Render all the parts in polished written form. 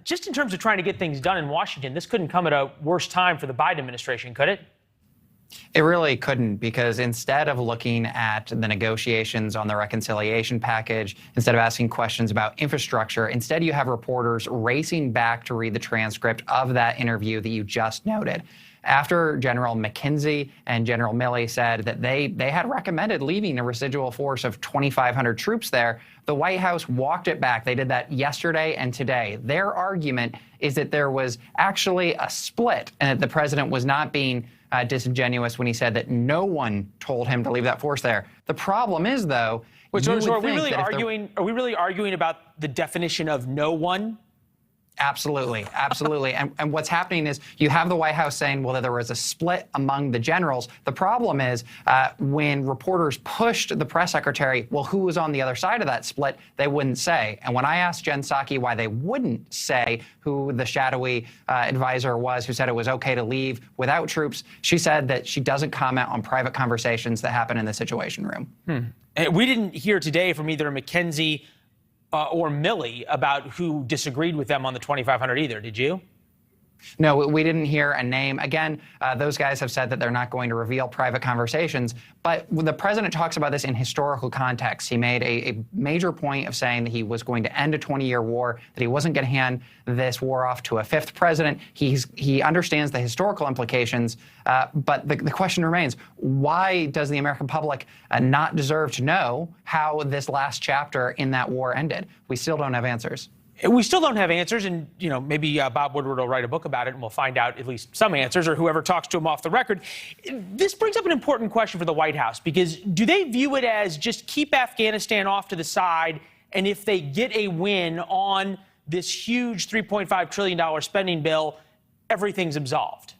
Just in terms of trying to get things done in Washington, this couldn't come at a worse time for the Biden administration, could it? It really couldn't, because instead of looking at the negotiations on the reconciliation package, instead of asking questions about infrastructure, instead you have reporters racing back to read the transcript of that interview that you just noted. After General McKenzie and General Milley said that they had recommended leaving a residual force of 2,500 troops there, the White House walked it back. They did that yesterday and today. Their argument is that there was actually a split and that the president was not being disingenuous when he said that no one told him to leave that force there. The problem is, though, so are we really arguing? Are we really arguing about the definition of no one? Absolutely, absolutely. And what's happening is you have the White House saying, well, that there was a split among the generals. The problem is when reporters pushed the press secretary, well, who was on the other side of that split, they wouldn't say. And when I asked Jen Psaki why they wouldn't say who the shadowy advisor was who said it was okay to leave without troops, she said that she doesn't comment on private conversations that happen in the Situation Room. We didn't hear today from either McKenzie or Milley about who disagreed with them on the 2,500 either, did you? No, we didn't hear a name. Again, those guys have said that they're not going to reveal private conversations. But the president talks about this in historical context. He made a major point of saying that he was going to end a 20-year war, that he wasn't going to hand this war off to a fifth president. He understands the historical implications. But the question remains, why does the American public not deserve to know how this last chapter in that war ended? We still don't have answers. We still don't have answers, and maybe Bob Woodward will write a book about it, and we'll find out at least some answers, or whoever talks to him off the record. This brings up an important question for the White House, because do they view it as just keep Afghanistan off to the side, and if they get a win on this huge $3.5 trillion spending bill, everything's absolved?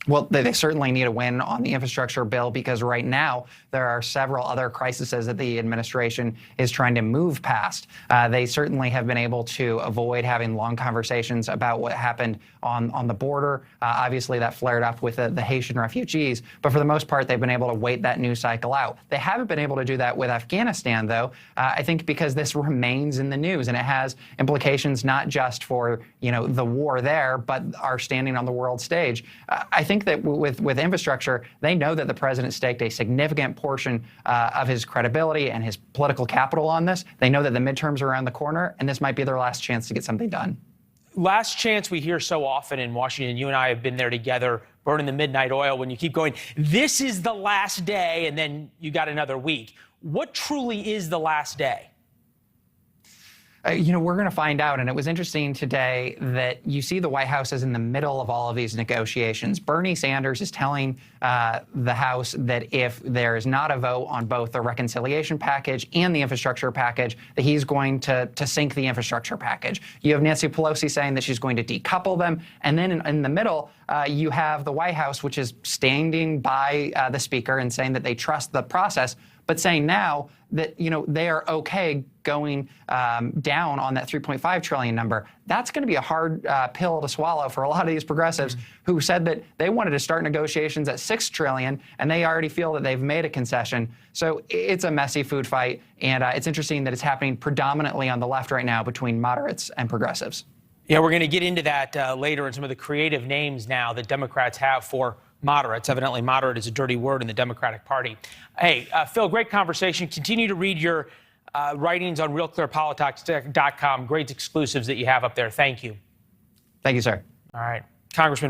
Well, they certainly need a win on the infrastructure bill, because right now there are several other crises that the administration is trying to move past. They certainly have been able to avoid having long conversations about what happened on the border. Obviously, that flared up with the Haitian refugees. But for the most part, they've been able to wait that news cycle out. They haven't been able to do that with Afghanistan, though, I think because this remains in the news, and it has implications not just for the war there, but our standing on the world stage. I think that with infrastructure, they know that the president staked a significant portion of his credibility and his political capital on this. They know that the midterms are around the corner, and this might be their last chance to get something done. Last chance we hear so often in Washington. You and I have been there together, burning the midnight oil, when you keep going, this is the last day, and then you got another week. What truly is the last day? We're going to find out. And it was interesting today that you see the White House is in the middle of all of these negotiations. Bernie Sanders is telling the House that if there is not a vote on both the reconciliation package and the infrastructure package, that he's going to sink the infrastructure package. You have Nancy Pelosi saying that she's going to decouple them. And then in the middle, you have the White House, which is standing by the speaker and saying that they trust the process, but saying now that they are okay going down on that 3.5 trillion number. That's going to be a hard pill to swallow for a lot of these progressives who said that they wanted to start negotiations at 6 trillion, and they already feel that they've made a concession. So it's a messy food fight, and it's interesting that it's happening predominantly on the left right now between moderates and progressives. Yeah, we're going to get into that later, and some of the creative names now that Democrats have for moderates. Evidently, moderate is a dirty word in the Democratic Party. Hey, Phil, great conversation. Continue to read your writings on RealClearPolitics.com. Great exclusives that you have up there. Thank you. Thank you, sir. All right. Congressman